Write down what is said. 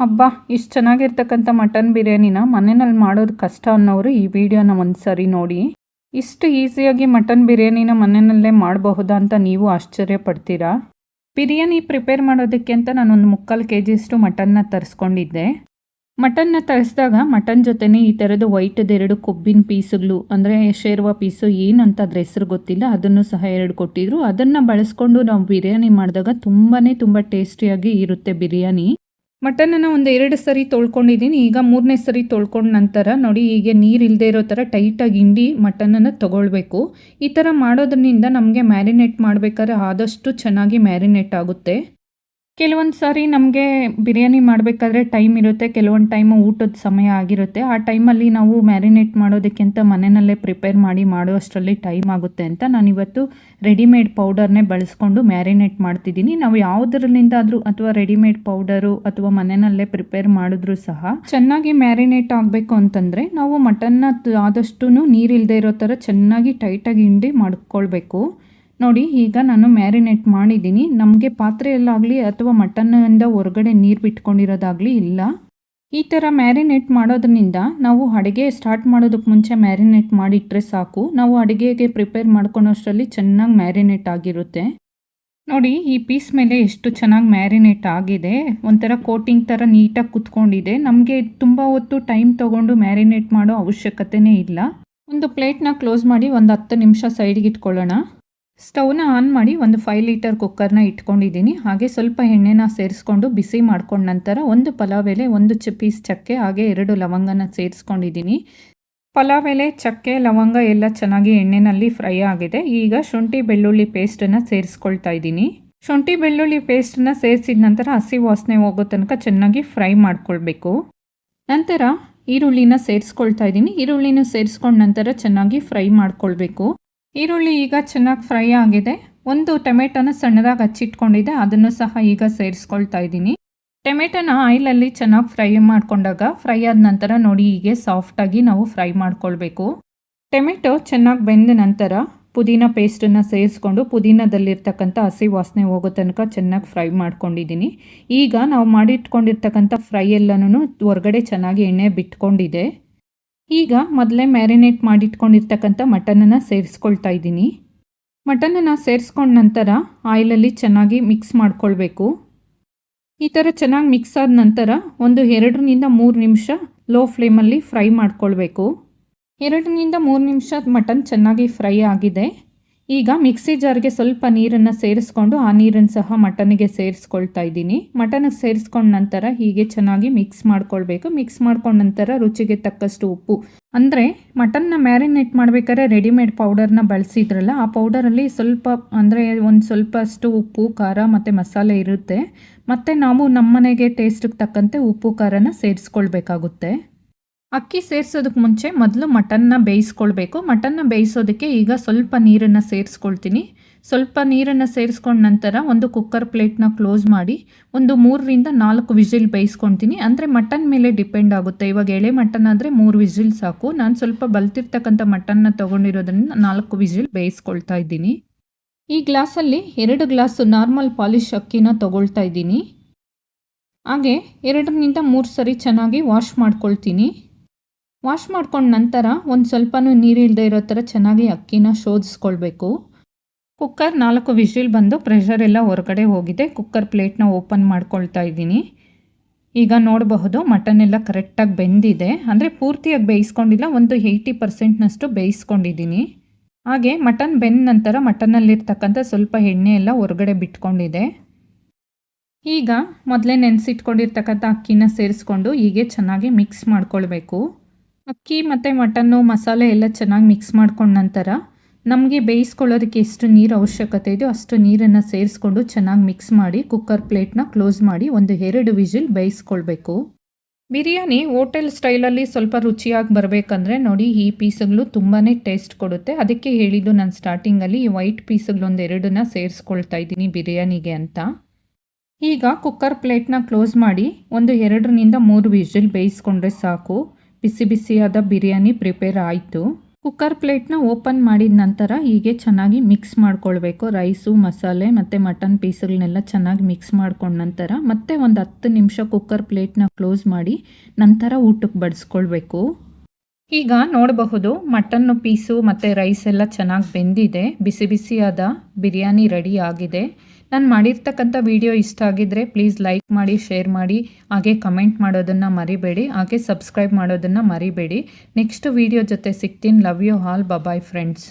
ಅಬ್ಬಾ! ಇಷ್ಟು ಚೆನ್ನಾಗಿರ್ತಕ್ಕಂಥ ಮಟನ್ ಬಿರಿಯಾನಿನ ಮನೆಯಲ್ಲಿ ಮಾಡೋದು ಕಷ್ಟ ಅನ್ನೋರು ಈ ವಿಡಿಯೋನ ಒಂದು ಸರಿ ನೋಡಿ. ಇಷ್ಟು ಈಸಿಯಾಗಿ ಮಟನ್ ಬಿರಿಯಾನಿನ ಮನೆಯಲ್ಲೇ ಮಾಡಬಹುದಾ ಅಂತ ನೀವು ಆಶ್ಚರ್ಯ ಪಡ್ತೀರಾ. ಬಿರಿಯಾನಿ ಪ್ರಿಪೇರ್ ಮಾಡೋದಕ್ಕೆ ಅಂತ ನಾನೊಂದು 3/4 kg ಮಟನ್ನ ತರಿಸ್ಕೊಂಡಿದ್ದೆ. ಮಟನ್ನ ತರಿಸಿದಾಗ ಮಟನ್ ಜೊತೆನೇ ಈ ಥರದ್ದು ವೈಟದ್ದು 2 ಕೊಬ್ಬಿನ ಪೀಸುಗಳು ಅಂದರೆ ಶೇರ್ವಾ ಪೀಸು ಏನಂತ ಅದ್ರ ಹೆಸರು ಗೊತ್ತಿಲ್ಲ, ಅದನ್ನು ಸಹ 2 ಕೊಟ್ಟಿದ್ರು. ಅದನ್ನು ಬಳಸ್ಕೊಂಡು ನಾವು ಬಿರಿಯಾನಿ ಮಾಡಿದಾಗ ತುಂಬ ಟೇಸ್ಟಿಯಾಗಿ ಇರುತ್ತೆ ಬಿರಿಯಾನಿ. ಮಟನನ್ನು ಒಂದು 2 ಸರಿ ತೊಳ್ಕೊಂಡಿದ್ದೀನಿ. ಈಗ 3ನೇ ಸರಿ ತೊಳ್ಕೊಂಡ ನಂತರ ನೋಡಿ, ಹೀಗೆ ನೀರು ಇಲ್ಲದೆ ಇರೋ ಥರ ಟೈಟಾಗಿ ಹಿಂಡಿ ಮಟನನ್ನು ತೊಗೊಳ್ಬೇಕು. ಈ ಥರ ಮಾಡೋದ್ರಿಂದ ನಮಗೆ ಮ್ಯಾರಿನೇಟ್ ಮಾಡಬೇಕಾದ್ರೆ ಆದಷ್ಟು ಚೆನ್ನಾಗಿ ಮ್ಯಾರಿನೇಟ್ ಆಗುತ್ತೆ. ಕೆಲವೊಂದು ಸಾರಿ ನಮಗೆ ಬಿರಿಯಾನಿ ಮಾಡಬೇಕಾದ್ರೆ ಟೈಮ್ ಇರುತ್ತೆ, ಕೆಲವೊಂದು ಟೈಮು ಊಟದ ಸಮಯ ಆಗಿರುತ್ತೆ. ಆ ಟೈಮಲ್ಲಿ ನಾವು ಮ್ಯಾರಿನೇಟ್ ಮಾಡೋದಕ್ಕಿಂತ ಮನೆಯಲ್ಲೇ ಪ್ರಿಪೇರ್ ಮಾಡಿ ಮಾಡುವಷ್ಟರಲ್ಲಿ ಟೈಮ್ ಆಗುತ್ತೆ ಅಂತ ನಾನಿವತ್ತು ರೆಡಿಮೇಡ್ ಪೌಡರ್ನೇ ಬಳಸ್ಕೊಂಡು ಮ್ಯಾರಿನೇಟ್ ಮಾಡ್ತಿದ್ದೀನಿ. ನಾವು ಯಾವುದರಲ್ಲಿಂದಾದರೂ ಅಥವಾ ರೆಡಿಮೇಡ್ ಪೌಡರು ಅಥವಾ ಮನೆಯಲ್ಲೇ ಪ್ರಿಪೇರ್ ಮಾಡಿದ್ರೂ ಸಹ ಚೆನ್ನಾಗಿ ಮ್ಯಾರಿನೇಟ್ ಆಗಬೇಕು ಅಂತಂದರೆ ನಾವು ಮಟನ್ನ ಆದಷ್ಟು ನೀರಿಲ್ಲದೆ ಇರೋ ಥರ ಚೆನ್ನಾಗಿ ಟೈಟಾಗಿ ಹಿಂಡಿ ಮಾಡ್ಕೊಳ್ಬೇಕು. ನೋಡಿ, ಈಗ ನಾನು ಮ್ಯಾರಿನೇಟ್ ಮಾಡಿದ್ದೀನಿ. ನಮಗೆ ಪಾತ್ರೆಯಲ್ಲಾಗಲಿ ಅಥವಾ ಮಟನ್ನಿಂದ ಹೊರಗಡೆ ನೀರು ಬಿಟ್ಕೊಂಡಿರೋದಾಗಲಿ ಇಲ್ಲ. ಈ ಥರ ಮ್ಯಾರಿನೇಟ್ ಮಾಡೋದ್ರಿಂದ ನಾವು ಅಡುಗೆ ಸ್ಟಾರ್ಟ್ ಮಾಡೋದಕ್ಕೆ ಮುಂಚೆ ಮ್ಯಾರಿನೇಟ್ ಮಾಡಿಟ್ರೆ ಸಾಕು, ನಾವು ಅಡುಗೆಗೆ ಪ್ರಿಪೇರ್ ಮಾಡ್ಕೊಳೋಷ್ಟರಲ್ಲಿ ಚೆನ್ನಾಗಿ ಮ್ಯಾರಿನೇಟ್ ಆಗಿರುತ್ತೆ. ನೋಡಿ, ಈ ಪೀಸ್ ಮೇಲೆ ಎಷ್ಟು ಚೆನ್ನಾಗಿ ಮ್ಯಾರಿನೇಟ್ ಆಗಿದೆ, ಒಂಥರ ಕೋಟಿಂಗ್ ಥರ ನೀಟಾಗಿ ಕುತ್ಕೊಂಡಿದೆ. ನಮಗೆ ತುಂಬ ಹೊತ್ತು ಟೈಮ್ ತೊಗೊಂಡು ಮ್ಯಾರಿನೇಟ್ ಮಾಡೋ ಅವಶ್ಯಕತೆಯೇ ಇಲ್ಲ. ಒಂದು ಪ್ಲೇಟ್ನ ಕ್ಲೋಸ್ ಮಾಡಿ ಒಂದು 10 ನಿಮಿಷ ಸೈಡ್ಗೆ ಇಟ್ಕೊಳ್ಳೋಣ. ಸ್ಟವ್ನ ಆನ್ ಮಾಡಿ ಒಂದು 5 ಲೀಟರ್ ಕುಕ್ಕರ್ನ ಇಟ್ಕೊಂಡಿದ್ದೀನಿ. ಹಾಗೆ ಸ್ವಲ್ಪ ಎಣ್ಣೆನ ಸೇರಿಸ್ಕೊಂಡು ಬಿಸಿ ಮಾಡ್ಕೊಂಡ ನಂತರ ಒಂದು ಪಲಾವ್ ಎಲೆ, 1 ಪೀಸ್ ಚಕ್ಕೆ, ಹಾಗೆ 2 ಲವಂಗನ ಸೇರಿಸ್ಕೊಂಡಿದ್ದೀನಿ. ಪಲಾವ್ ಎಲೆ, ಚಕ್ಕೆ, ಲವಂಗ ಎಲ್ಲ ಚೆನ್ನಾಗಿ ಎಣ್ಣೆನಲ್ಲಿ ಫ್ರೈ ಆಗಿದೆ. ಈಗ ಶುಂಠಿ ಬೆಳ್ಳುಳ್ಳಿ ಪೇಸ್ಟನ್ನು ಸೇರಿಸ್ಕೊಳ್ತಾ ಇದ್ದೀನಿ. ಶುಂಠಿ ಬೆಳ್ಳುಳ್ಳಿ ಪೇಸ್ಟನ್ನು ಸೇರಿಸಿದ ನಂತರ ಹಸಿ ವಾಸನೆ ಹೋಗೋ ತನಕ ಚೆನ್ನಾಗಿ ಫ್ರೈ ಮಾಡ್ಕೊಳ್ಬೇಕು. ನಂತರ ಈರುಳ್ಳಿನ ಸೇರಿಸ್ಕೊಳ್ತಾ ಇದ್ದೀನಿ. ಈರುಳ್ಳಿನ ಸೇರಿಸ್ಕೊಂಡ ನಂತರ ಚೆನ್ನಾಗಿ ಫ್ರೈ ಮಾಡ್ಕೊಳ್ಬೇಕು. ಈರುಳ್ಳಿ ಈಗ ಚೆನ್ನಾಗಿ ಫ್ರೈ ಆಗಿದೆ. ಒಂದು ಟೊಮೆಟೊನ ಸಣ್ಣದಾಗಿ ಹಚ್ಚಿಟ್ಕೊಂಡಿದ್ದೆ, ಅದನ್ನು ಸಹ ಈಗ ಸೇರಿಸ್ಕೊಳ್ತಾ ಇದ್ದೀನಿ. ಟೊಮೆಟೊನ ಆಯಿಲಲ್ಲಿ ಚೆನ್ನಾಗಿ ಫ್ರೈ ಮಾಡಿಕೊಂಡಾಗ ಫ್ರೈ ಆದ ನಂತರ ನೋಡಿ, ಹೀಗೆ ಸಾಫ್ಟಾಗಿ ನಾವು ಫ್ರೈ ಮಾಡ್ಕೊಳ್ಬೇಕು. ಟೊಮೆಟೊ ಚೆನ್ನಾಗಿ ಬೆಂದ ನಂತರ ಪುದೀನ ಪೇಸ್ಟನ್ನು ಸೇರಿಸ್ಕೊಂಡು ಪುದೀನದಲ್ಲಿರ್ತಕ್ಕಂಥ ಹಸಿ ವಾಸನೆ ಹೋಗೋ ತನಕ ಚೆನ್ನಾಗಿ ಫ್ರೈ ಮಾಡ್ಕೊಂಡಿದ್ದೀನಿ. ಈಗ ನಾವು ಮಾಡಿಟ್ಕೊಂಡಿರ್ತಕ್ಕಂಥ ಫ್ರೈ ಎಲ್ಲನೂ ಹೊರಗಡೆ ಚೆನ್ನಾಗಿ ಎಣ್ಣೆ ಬಿಟ್ಕೊಂಡಿದೆ. ಈಗ ಮೊದಲೇ ಮ್ಯಾರಿನೇಟ್ ಮಾಡಿಟ್ಕೊಂಡಿರ್ತಕ್ಕಂಥ ಮಟನನ್ನು ಸೇರಿಸ್ಕೊಳ್ತಾ ಇದ್ದೀನಿ. ಮಟನನ್ನು ಸೇರಿಸ್ಕೊಂಡ ನಂತರ ಆಯಿಲಲ್ಲಿ ಚೆನ್ನಾಗಿ ಮಿಕ್ಸ್ ಮಾಡ್ಕೊಳ್ಬೇಕು. ಈ ಥರ ಚೆನ್ನಾಗಿ ಮಿಕ್ಸ್ ಆದ ನಂತರ ಒಂದು 2ರಿಂದ 3 ನಿಮಿಷ ಲೋ ಫ್ಲೇಮಲ್ಲಿ ಫ್ರೈ ಮಾಡ್ಕೊಳ್ಬೇಕು. 2ರಿಂದ 3 ನಿಮಿಷ ಮಟನ್ ಚೆನ್ನಾಗಿ ಫ್ರೈ ಆಗಿದೆ. ಈಗ ಮಿಕ್ಸಿ ಜಾರ್ಗೆ ಸ್ವಲ್ಪ ನೀರನ್ನು ಸೇರಿಸ್ಕೊಂಡು ಆ ನೀರನ್ನು ಸಹ ಮಟನ್ನಿಗೆ ಸೇರಿಸ್ಕೊಳ್ತಾ ಇದ್ದೀನಿ. ಮಟನ್ಗೆ ಸೇರಿಸ್ಕೊಂಡ ನಂತರ ಹೀಗೆ ಚೆನ್ನಾಗಿ ಮಿಕ್ಸ್ ಮಾಡ್ಕೊಳ್ಬೇಕು. ಮಿಕ್ಸ್ ಮಾಡ್ಕೊಂಡ ನಂತರ ರುಚಿಗೆ ತಕ್ಕಷ್ಟು ಉಪ್ಪು, ಅಂದರೆ ಮಟನ್ನ ಮ್ಯಾರಿನೇಟ್ ಮಾಡಬೇಕಾದ್ರೆ ರೆಡಿಮೇಡ್ ಪೌಡರ್ನ ಬಳಸಿದ್ರಲ್ಲ, ಆ ಪೌಡರಲ್ಲಿ ಸ್ವಲ್ಪ ಅಂದರೆ ಒಂದು ಸ್ವಲ್ಪ ಅಷ್ಟು ಉಪ್ಪು, ಖಾರ ಮತ್ತು ಮಸಾಲೆ ಇರುತ್ತೆ. ಮತ್ತು ನಾವು ನಮ್ಮನೆಗೆ ಟೇಸ್ಟಿಗೆ ತಕ್ಕಂತೆ ಉಪ್ಪು ಖಾರನ ಸೇರಿಸ್ಕೊಳ್ಬೇಕಾಗುತ್ತೆ. ಅಕ್ಕಿ ಸೇರಿಸೋದಕ್ಕೆ ಮುಂಚೆ ಮೊದಲು ಮಟನ್ನ ಬೇಯಿಸ್ಕೊಳ್ಬೇಕು. ಮಟನ್ನ ಬೇಯಿಸೋದಕ್ಕೆ ಈಗ ಸ್ವಲ್ಪ ನೀರನ್ನು ಸೇರಿಸ್ಕೊಳ್ತೀನಿ. ಸ್ವಲ್ಪ ನೀರನ್ನು ಸೇರಿಸ್ಕೊಂಡ ನಂತರ ಒಂದು ಕುಕ್ಕರ್ ಪ್ಲೇಟ್ನ ಕ್ಲೋಸ್ ಮಾಡಿ ಒಂದು 3ರಿಂದ 4 ವಿಸಿಲ್ ಬೇಯಿಸ್ಕೊಳ್ತೀನಿ. ಅಂದರೆ ಮಟನ್ ಮೇಲೆ ಡಿಪೆಂಡ್ ಆಗುತ್ತೆ. ಇವಾಗ ಎಳೆ ಮಟನ್ ಆದರೆ 3 ವಿಸಿಲ್ ಸಾಕು. ನಾನು ಸ್ವಲ್ಪ ಬಲ್ತಿರ್ತಕ್ಕಂಥ ಮಟನ್ನ ತೊಗೊಂಡಿರೋದ್ರಿಂದ 4 ವಿಸಿಲ್ ಬೇಯಿಸ್ಕೊಳ್ತಾ ಇದ್ದೀನಿ. ಈ ಗ್ಲಾಸಲ್ಲಿ 2 ಗ್ಲಾಸು ನಾರ್ಮಲ್ ಪಾಲಿಶ್ ಅಕ್ಕಿನ ತೊಗೊಳ್ತಾ ಇದ್ದೀನಿ. ಹಾಗೆ 2ರಿಂದ 3 ಸರಿ ಚೆನ್ನಾಗಿ ವಾಶ್ ಮಾಡ್ಕೊಳ್ತೀನಿ. ವಾಶ್ ಮಾಡ್ಕೊಂಡ ನಂತರ ಒಂದು ಸ್ವಲ್ಪನೂ ನೀರಿಲ್ಲದೆ ಇರೋ ಥರ ಚೆನ್ನಾಗಿ ಅಕ್ಕಿನ ಶೋಧಿಸ್ಕೊಳ್ಬೇಕು. ಕುಕ್ಕರ್ 4 ವಿಸಿಲ್ ಬಂದು ಪ್ರೆಷರ್ ಎಲ್ಲ ಹೊರಗಡೆ ಹೋಗಿದೆ. ಕುಕ್ಕರ್ ಪ್ಲೇಟ್ನ ಓಪನ್ ಮಾಡ್ಕೊಳ್ತಾ ಇದ್ದೀನಿ. ಈಗ ನೋಡಬಹುದು ಮಟನ್ ಎಲ್ಲ ಕರೆಕ್ಟಾಗಿ ಬೆಂದಿದೆ, ಅಂದರೆ ಪೂರ್ತಿಯಾಗಿ ಬೇಯಿಸ್ಕೊಂಡಿಲ್ಲ, ಒಂದು 80%ನಷ್ಟು ಬೇಯಿಸ್ಕೊಂಡಿದ್ದೀನಿ. ಹಾಗೆ ಮಟನ್ ಬೆಂದ ನಂತರ ಮಟನ್ನಲ್ಲಿರ್ತಕ್ಕಂಥ ಸ್ವಲ್ಪ ಎಣ್ಣೆ ಎಲ್ಲ ಹೊರಗಡೆ ಬಿಟ್ಕೊಂಡಿದೆ. ಈಗ ಮೊದಲೇ ನೆನೆಸಿಟ್ಕೊಂಡಿರ್ತಕ್ಕಂಥ ಅಕ್ಕಿನ ಸೇರಿಸ್ಕೊಂಡು ಹೀಗೆ ಚೆನ್ನಾಗಿ ಮಿಕ್ಸ್ ಮಾಡ್ಕೊಳ್ಬೇಕು. ಅಕ್ಕಿ ಮತ್ತು ಮಟನ್ನು ಮಸಾಲೆ ಎಲ್ಲ ಚೆನ್ನಾಗಿ ಮಿಕ್ಸ್ ಮಾಡ್ಕೊಂಡ ನಂತರ ನಮಗೆ ಬೇಯಿಸ್ಕೊಳ್ಳೋದಕ್ಕೆ ಎಷ್ಟು ನೀರು ಅವಶ್ಯಕತೆ ಇದೆಯೋ ಅಷ್ಟು ನೀರನ್ನು ಸೇರಿಸ್ಕೊಂಡು ಚೆನ್ನಾಗಿ ಮಿಕ್ಸ್ ಮಾಡಿ ಕುಕ್ಕರ್ ಪ್ಲೇಟ್ನ ಕ್ಲೋಸ್ ಮಾಡಿ ಒಂದು 2 ವಿಸಿಲ್ ಬೇಯಿಸ್ಕೊಳ್ಬೇಕು. ಬಿರಿಯಾನಿ ಹೋಟೆಲ್ ಸ್ಟೈಲಲ್ಲಿ ಸ್ವಲ್ಪ ರುಚಿಯಾಗಿ ಬರಬೇಕಂದ್ರೆ ನೋಡಿ, ಈ ಪೀಸ್ಗಳು ತುಂಬಾ ಟೇಸ್ಟ್ ಕೊಡುತ್ತೆ. ಅದಕ್ಕೆ ಹೇಳಿದ್ದು ನಾನು ಸ್ಟಾರ್ಟಿಂಗಲ್ಲಿ ಈ ವೈಟ್ ಪೀಸ್ಗಳು 1-2ನ ಸೇರಿಸ್ಕೊಳ್ತಾ ಇದ್ದೀನಿ ಬಿರಿಯಾನಿಗೆ ಅಂತ. ಈಗ ಕುಕ್ಕರ್ ಪ್ಲೇಟ್ನ ಕ್ಲೋಸ್ ಮಾಡಿ ಒಂದು 2ರಿಂದ 3 ವಿಸಿಲ್ ಬೇಯಿಸ್ಕೊಂಡ್ರೆ ಸಾಕು. ಬಿಸಿ ಬಿಸಿಯಾದ ಬಿರಿಯಾನಿ ಪ್ರಿಪೇರ್ ಆಯಿತು. ಕುಕ್ಕರ್ ಪ್ಲೇಟ್ನ ಓಪನ್ ಮಾಡಿದ ನಂತರ ಹೀಗೆ ಚೆನ್ನಾಗಿ ಮಿಕ್ಸ್ ಮಾಡ್ಕೊಳ್ಬೇಕು. ರೈಸು, ಮಸಾಲೆ ಮತ್ತು ಮಟನ್ ಪೀಸ್ಗಳನ್ನೆಲ್ಲ ಚೆನ್ನಾಗಿ ಮಿಕ್ಸ್ ಮಾಡ್ಕೊಂಡ ನಂತರ ಮತ್ತೆ ಒಂದು 10 ನಿಮಿಷ ಕುಕ್ಕರ್ ಪ್ಲೇಟ್ನ ಕ್ಲೋಸ್ ಮಾಡಿ ನಂತರ ಊಟಕ್ಕೆ ಬಡಿಸ್ಕೊಳ್ಬೇಕು. ಈಗ ನೋಡಬಹುದು ಮಟನ್ನು ಪೀಸು ಮತ್ತು ರೈಸ್ ಎಲ್ಲ ಚೆನ್ನಾಗಿ ಬೆಂದಿದೆ. ಬಿಸಿ ಬಿಸಿಯಾದ ಬಿರಿಯಾನಿ ರೆಡಿ ಆಗಿದೆ. ನಾನು ಮಾಡಿರ್ತಕ್ಕಂಥ ವಿಡಿಯೋ ಇಷ್ಟ ಆಗಿದ್ದರೆ ಪ್ಲೀಸ್ ಲೈಕ್ ಮಾಡಿ, ಶೇರ್ ಮಾಡಿ, ಹಾಗೆ ಕಮೆಂಟ್ ಮಾಡೋದನ್ನು ಮರಿಬೇಡಿ, ಹಾಗೆ ಸಬ್ಸ್ಕ್ರೈಬ್ ಮಾಡೋದನ್ನು ಮರಿಬೇಡಿ. ನೆಕ್ಸ್ಟ್ ವಿಡಿಯೋ ಜೊತೆ ಸಿಗ್ತೀನಿ. Love you all. Bye friends.